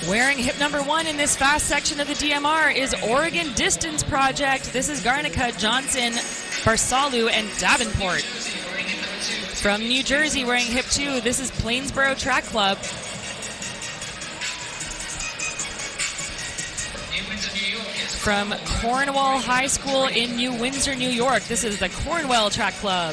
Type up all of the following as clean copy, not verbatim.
Wearing hip number 1 in this fast section of the DMR is Oregon Distance Project. This is Garnica, Johnson, Barsalu, and Davenport. From New Jersey, wearing hip 2, this is Plainsboro Track Club. From Cornwall High School in New Windsor, New York, this is the Cornwall Track Club.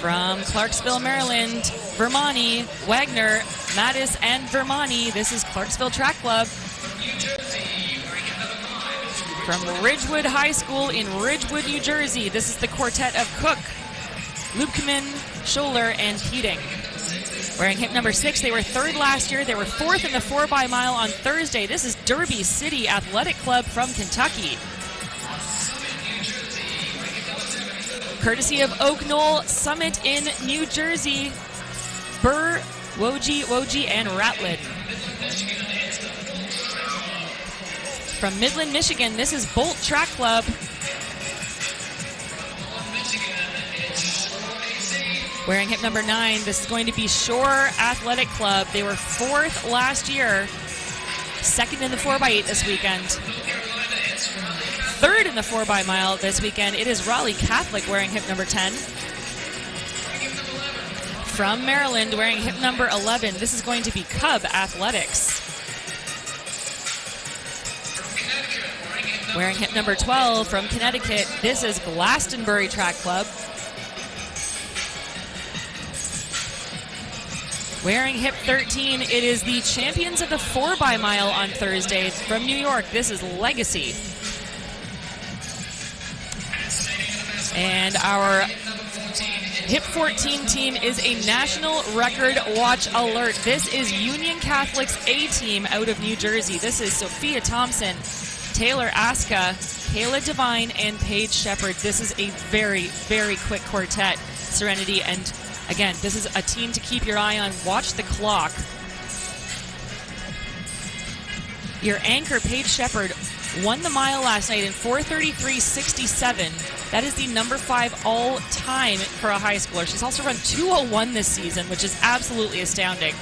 From Clarksville, Maryland, Vermani, Wagner, Mattis, and Vermani, this is Clarksville Track Club. From Ridgewood High School in Ridgewood, New Jersey, this is the quartet of Cook, Lubkeman, Scholler, and Heating. Wearing hip number 6, they were 3rd last year. They were 4th in the 4x-mile on Thursday. This is Derby City Athletic Club from Kentucky. Courtesy of Oak Knoll Summit in New Jersey, Burr, Woji, and Ratlin. From Midland, Michigan, this is Bolt Track Club. Wearing hip number 9, this is going to be Shore Athletic Club. They were 4th last year, 2nd in the 4x8 this weekend. 3rd in the 4x-mile this weekend, it is Raleigh Catholic wearing hip number 10. From Maryland, wearing hip number 11, this is going to be Cub Athletics. Wearing hip number 12 from Connecticut, this is Glastonbury Track Club. Wearing hip 13, it is the champions of the 4x-mile on Thursday from New York. This is Legacy. And our hip 14 team is a National Record Watch Alert. This is Union Catholic's A team out of New Jersey. This is Sophia Thompson, Taylor Aska, Kayla Devine, and Paige Shepard. This is a very, very quick quartet, Serenity. And again, this is a team to keep your eye on. Watch the clock. Your anchor, Paige Shepard, won the mile last night in 4:33.67. That is the number 5 all-time for a high schooler. She's also run 2:01 this season, which is absolutely astounding.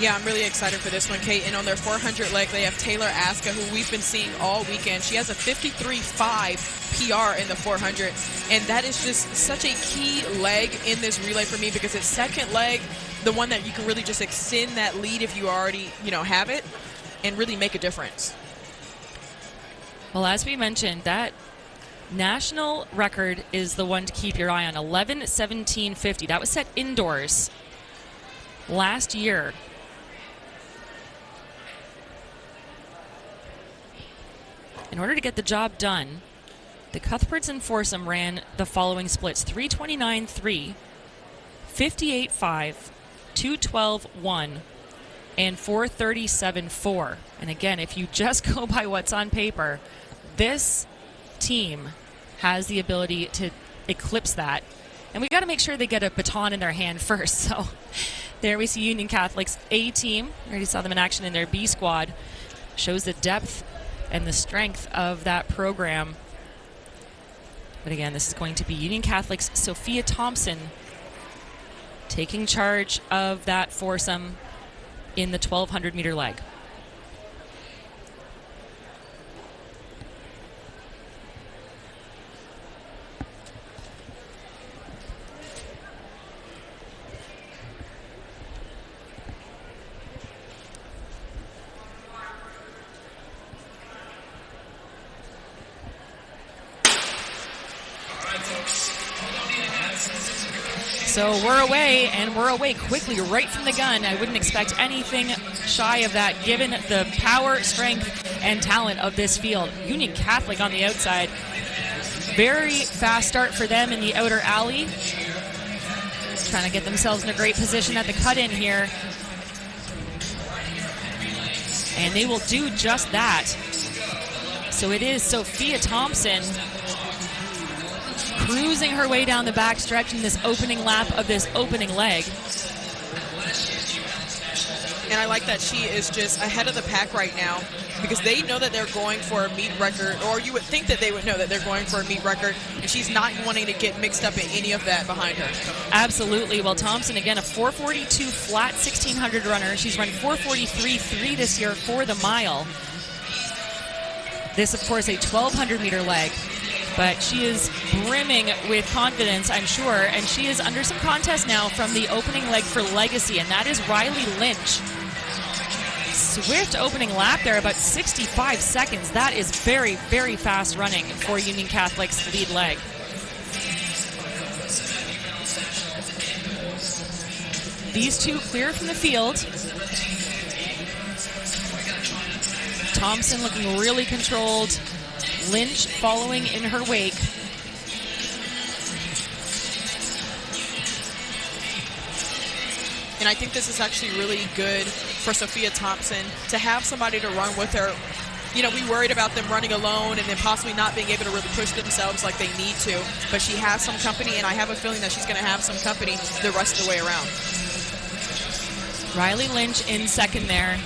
Yeah, I'm really excited for this one, Kate. And on their 400 leg, they have Taylor Aska, who we've been seeing all weekend. She has a 53.5 PR in the 400, and that is just such a key leg in this relay for me because it's second leg, the one that you can really just extend that lead if you already, have it, and really make a difference. Well, as we mentioned, that national record is the one to keep your eye on, 11:17.50. That was set indoors last year. In order to get the job done, the Cuthberts and Foursome ran the following splits: 3:29.3, 58.5, 2:12.1, and 4:37.4. And again, if you just go by what's on paper, this team has the ability to eclipse that. And we got to make sure they get a baton in their hand first. So there we see Union Catholic's A team. We already saw them in action in their B squad. Shows the depth and the strength of that program. But again, this is going to be Union Catholic's Sophia Thompson taking charge of that foursome in the 1,200-meter leg. So we're away, and we're away quickly right from the gun. I wouldn't expect anything shy of that given the power, strength, and talent of this field. Union Catholic on the outside. Very fast start for them in the outer alley. Trying to get themselves in a great position at the cut-in here. And they will do just that. So it is Sophia Thompson cruising her way down the back stretch in this opening lap of this opening leg. And I like that she is just ahead of the pack right now. because they know that they're going for a meet record, or you would think that they would know that they're going for a meet record, and she's not wanting to get mixed up in any of that behind her. Absolutely. Well, Thompson, again, a 4:42 flat 1600 runner. She's run 4:43.3 this year for the mile. This, of course, a 1200-meter leg. But she is brimming with confidence, I'm sure, and she is under some contest now from the opening leg for Legacy, and that is Riley Lynch. Swift opening lap there, about 65 seconds. That is very, very fast running for Union Catholic's lead leg. These two clear from the field. Thompson looking really controlled. Lynch following in her wake. And I think this is actually really good for Sophia Thompson to have somebody to run with her. You know, we worried about them running alone and then possibly not being able to really push themselves like they need to. But she has some company, and I have a feeling that she's going to have some company the rest of the way around. Riley Lynch in second there.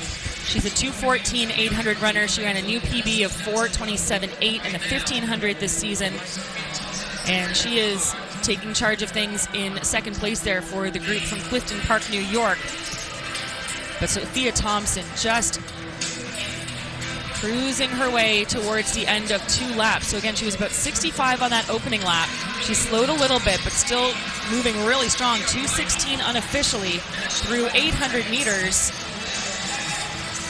She's a 2:14 800 runner. She ran a new PB of 4:27.8 in the 1500 this season. And she is taking charge of things in second place there for the group from Clifton Park, New York. But Sophia Thompson just cruising her way towards the end of 2 laps. So again, she was about 65 on that opening lap. She slowed a little bit, but still moving really strong. 2:16 unofficially through 800 meters.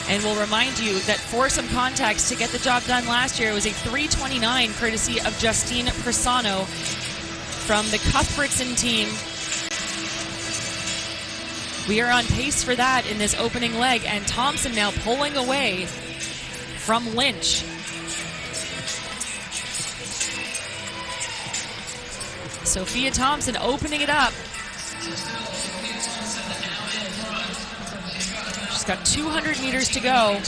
And we'll remind you that for some context, to get the job done last year, it was a 3:29 courtesy of Justine Persano from the Cuthbertson team. We are on pace for that in this opening leg, and Thompson now pulling away from Lynch. Sophia Thompson opening it up. She's got 200 meters to go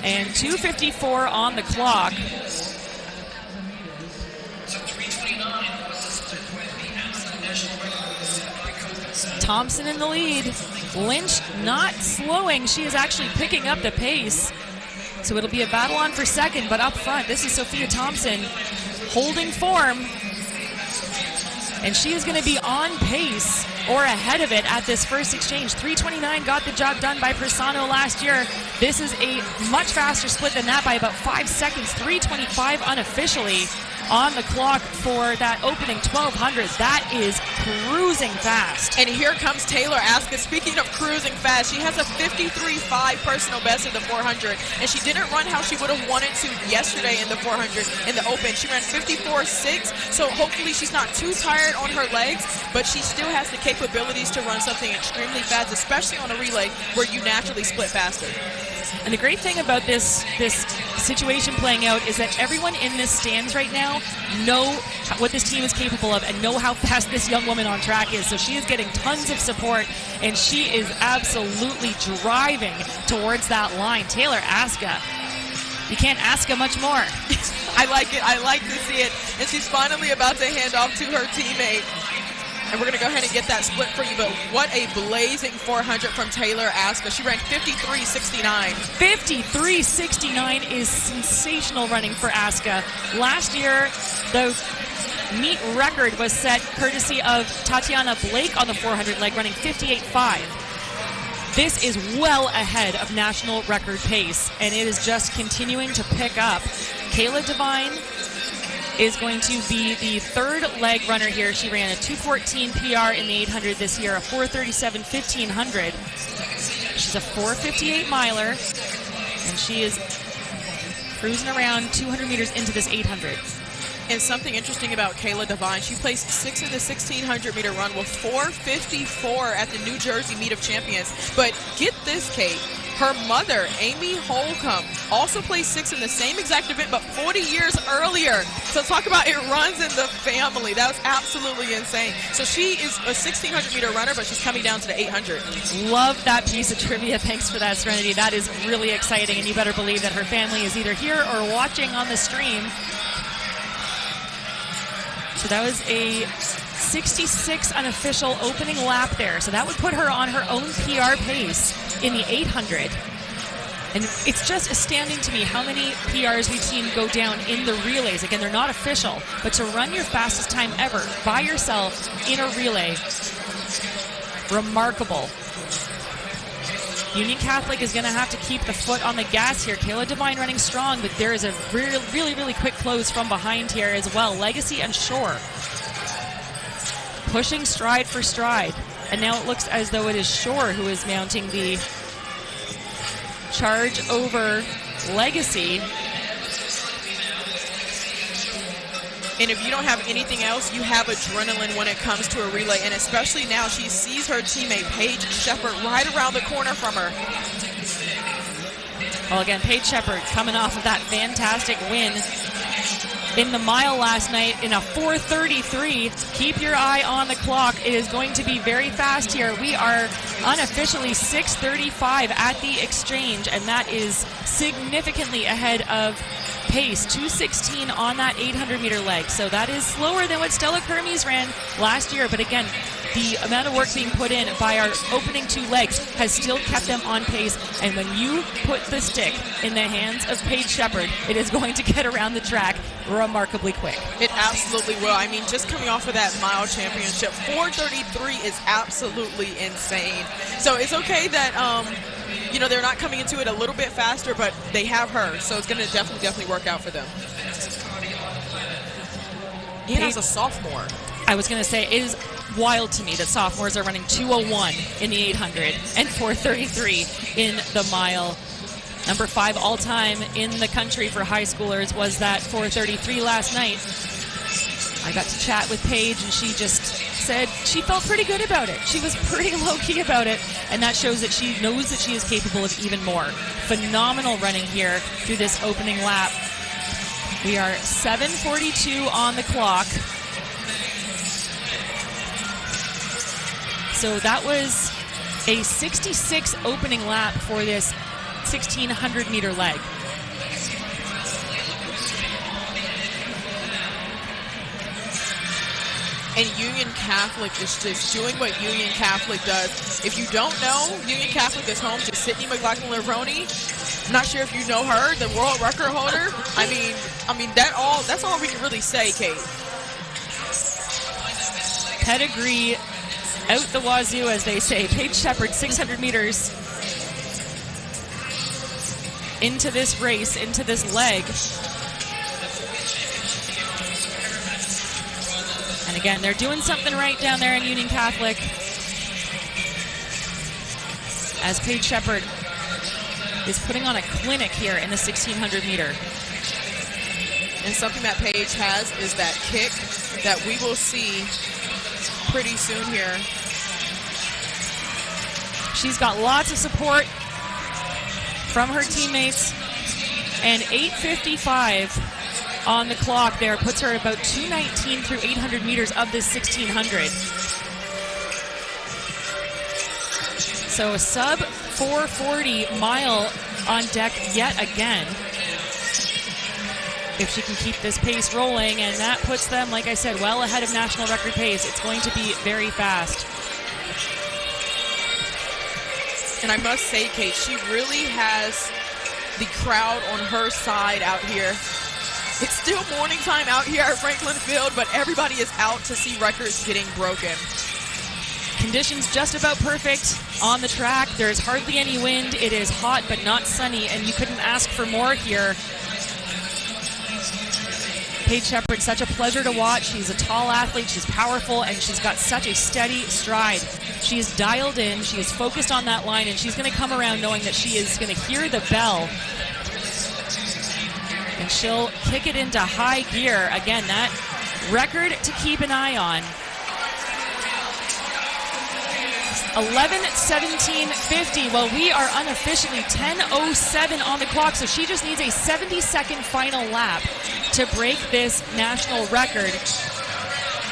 and 2:54 on the clock. Thompson in the lead. Lynch not slowing. She is actually picking up the pace. So it'll be a battle on for second, but up front, this is Sophia Thompson holding form. And she is going to be on pace or ahead of it at this first exchange. 3:29 got the job done by Persano last year. This is a much faster split than that by about 5 seconds. 3:25 unofficially on the clock for that opening 1200. That is cruising fast. And here comes Taylor Aska. Speaking of cruising fast, she has a 53.5 personal best in the 400, and she didn't run how she would have wanted to yesterday in the 400 in the open. She ran 54.6, so hopefully she's not too tired on her legs, but she still has the capabilities to run something extremely fast, especially on a relay where you naturally split faster. And the great thing about this situation playing out is that everyone in this stands right now know what this team is capable of and know how fast this young woman on track is. So she is getting tons of support, and she is absolutely driving towards that line. Taylor Aska, you can't ask her much more. I like it. I like to see it. And she's finally about to hand off to her teammate. And we're going to go ahead and get that split for you. But what a blazing 400 from Taylor Aska. She ran 53.69. 53.69 is sensational running for Aska. Last year, the meet record was set courtesy of Tatiana Blake on the 400 leg, running 58.5. This is well ahead of national record pace, and it is just continuing to pick up. Kayla Devine is going to be the third leg runner here. She ran a 2:14 PR in the 800 this year, a 4:37 1500. She's a 4:58 miler, and she is cruising around 200 meters into this 800. And something interesting about Kayla Devine, she placed 6th in the 1600-meter run with 4:54 at the New Jersey Meet of Champions. But get this, Kate. Her mother, Amy Holcomb, also placed 6th in the same exact event, but 40 years earlier. So talk about it runs in the family. That was absolutely insane. So she is a 1600-meter runner, but she's coming down to the 800. Love that piece of trivia. Thanks for that, Serenity. That is really exciting, and you better believe that her family is either here or watching on the stream. So that was a 66 unofficial opening lap there. So that would put her on her own PR pace in the 800. And it's just astounding to me how many PRs we've seen go down in the relays. Again, they're not official, but to run your fastest time ever by yourself in a relay, remarkable. Union Catholic is going to have to keep the foot on the gas here. Kayla Devine running strong, but there is a really quick close from behind here as well. Legacy and Shore pushing stride for stride. And now it looks as though it is Shore who is mounting the charge over Legacy. And if you don't have anything else, you have adrenaline when it comes to a relay. And especially now, she sees her teammate Paige Shepard right around the corner from her. Well, again, Paige Shepard coming off of that fantastic win in the mile last night in a 4:33. Keep your eye on the clock. It is going to be very fast here. We are unofficially 6:35 at the exchange, and that is significantly ahead of pace. 2:16 on that 800-meter leg. So that is slower than what Stella Kermes ran last year. But again, the amount of work being put in by our opening two legs has still kept them on pace. And when you put the stick in the hands of Paige Shepard, it is going to get around the track remarkably quick. It absolutely will. I mean, just coming off of that mile championship, 4:33 is absolutely insane. So it's okay that, they're not coming into it a little bit faster, but they have her. So it's going to definitely work out for them. And as a sophomore. I was going to say, it is wild to me that sophomores are running 2:01 in the 800 and 4:33 in the mile. Number 5 all-time in the country for high schoolers was that 4:33 last night. I got to chat with Paige, and she just said she felt pretty good about it. She was pretty low-key about it, and that shows that she knows that she is capable of even more. Phenomenal running here through this opening lap. We are 7:42 on the clock. So that was a 66 opening lap for this 1,600-meter leg. And Union Catholic is just doing what Union Catholic does. If you don't know, Union Catholic is home to Sydney McLaughlin-Levrone. I'm not sure if you know her, the world record holder. I mean that's all we can really say, Kate. Pedigree out the wazoo, as they say. Paige Shepard, 600 meters into this race, into this leg. And again, they're doing something right down there in Union Catholic, as Paige Shepard is putting on a clinic here in the 1,600 meter. And something that Paige has is that kick that we will see pretty soon here. She's got lots of support from her teammates, and 8:55 on the clock there puts her at about 2:19 through 800 meters of this 1,600. So a sub 4:40 mile on deck yet again, if she can keep this pace rolling, and that puts them, like I said, well ahead of national record pace. It's going to be very fast. And I must say, Kate, she really has the crowd on her side out here. It's still morning time out here at Franklin Field, but everybody is out to see records getting broken. Conditions just about perfect on the track. There's hardly any wind. It is hot but not sunny, and you couldn't ask for more here. Paige Shepard, such a pleasure to watch. She's a tall athlete, she's powerful, and she's got such a steady stride. She is dialed in, she is focused on that line, and she's going to come around knowing that she is going to hear the bell. And she'll kick it into high gear. Again, that record to keep an eye on. 11:17:50. Well, we are unofficially 10:07 on the clock, so she just needs a 70-second final lap to break this national record.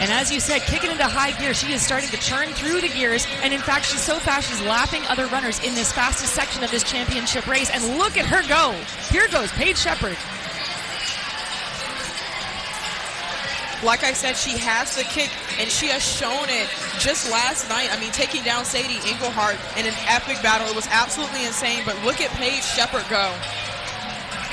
And as you said, kicking into high gear, she is starting to churn through the gears, and in fact, she's so fast, she's lapping other runners in this fastest section of this championship race. And look at her go. Here goes Paige Shepard. Like I said, she has the kick, and she has shown it just last night. I mean, taking down Sadie Englehart in an epic battle. It was absolutely insane, but look at Paige Shepard go.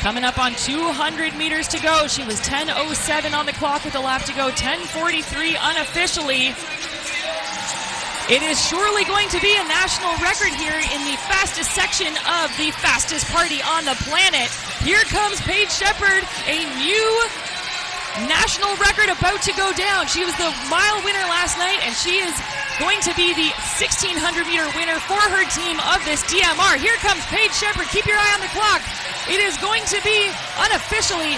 Coming up on 200 meters to go. She was 10:07 on the clock with a lap to go, 10:43 unofficially. It is surely going to be a national record here in the fastest section of the fastest party on the planet. Here comes Paige Shepard, a new national record about to go down. She was the mile winner last night, and she is going to be the 1,600-meter winner for her team of this DMR. Here comes Paige Shepard. Keep your eye on the clock. It is going to be unofficially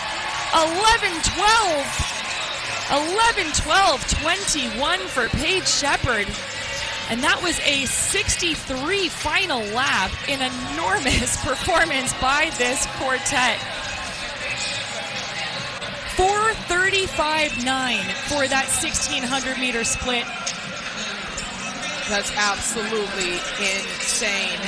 11:12:21 for Paige Shepard. And that was a 63 final lap, an enormous performance by this quartet. 4:35.9 for that 1,600-meter split. That's absolutely insane.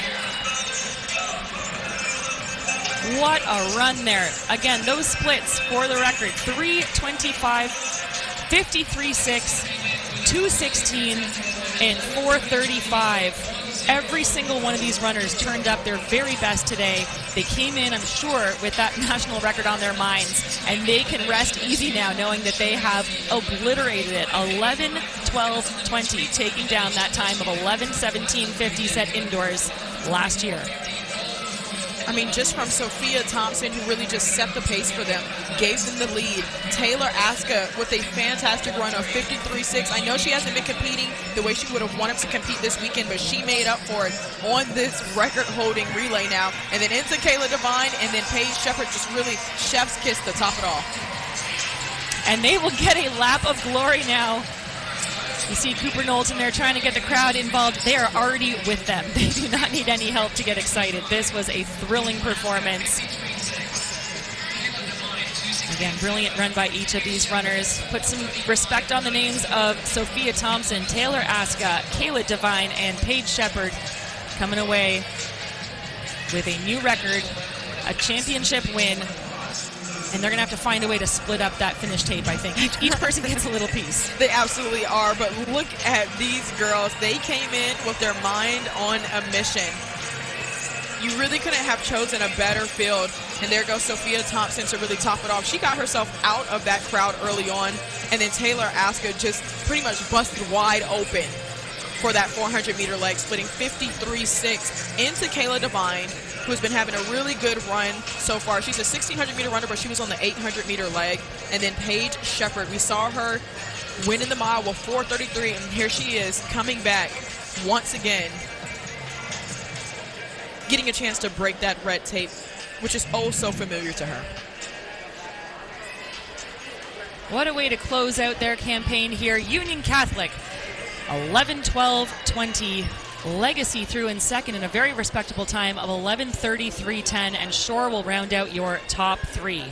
What a run there. Again, those splits for the record, 3:25, 53.6, 2:16, and 4:35. Every single one of these runners turned up their very best today. They came in, I'm sure, with that national record on their minds, and they can rest easy now knowing that they have obliterated it. 11:12.20, taking down that time of 11:17.50 set indoors last year. I mean, just from Sophia Thompson, who really just set the pace for them, gave them the lead. Taylor Aska with a fantastic run of 53.6. I know she hasn't been competing the way she would have wanted to compete this weekend, but she made up for it on this record-holding relay now. And then into Kayla Devine, and then Paige Shepard just really chef's kiss to top it all. And they will get a lap of glory now. You see Cooper Knowlton there trying to get the crowd involved. They are already with them. They do not need any help to get excited. This was a thrilling performance. Again, brilliant run by each of these runners. Put some respect on the names of Sophia Thompson, Taylor Aska, Kayla Devine, and Paige Shepard coming away with a new record, a championship win. And they're going to have to find a way to split up that finish tape, I think. Each person gets a little piece. They absolutely are, but look at these girls. They came in with their mind on a mission. You really couldn't have chosen a better field. And there goes Sophia Thompson to really top it off. She got herself out of that crowd early on, and then Taylor Aska just pretty much busted wide open for that 400-meter leg, splitting 53.6 into Kayla Devine, who's been having a really good run so far. She's a 1,600-meter runner, but she was on the 800-meter leg. And then Paige Shepard, we saw her winning the mile with 4:33, and here she is coming back once again, getting a chance to break that red tape, which is oh so familiar to her. What a way to close out their campaign here. Union Catholic, 11:12.20. Legacy through in second in a very respectable time of 11:33.10, and Shore will round out your top three.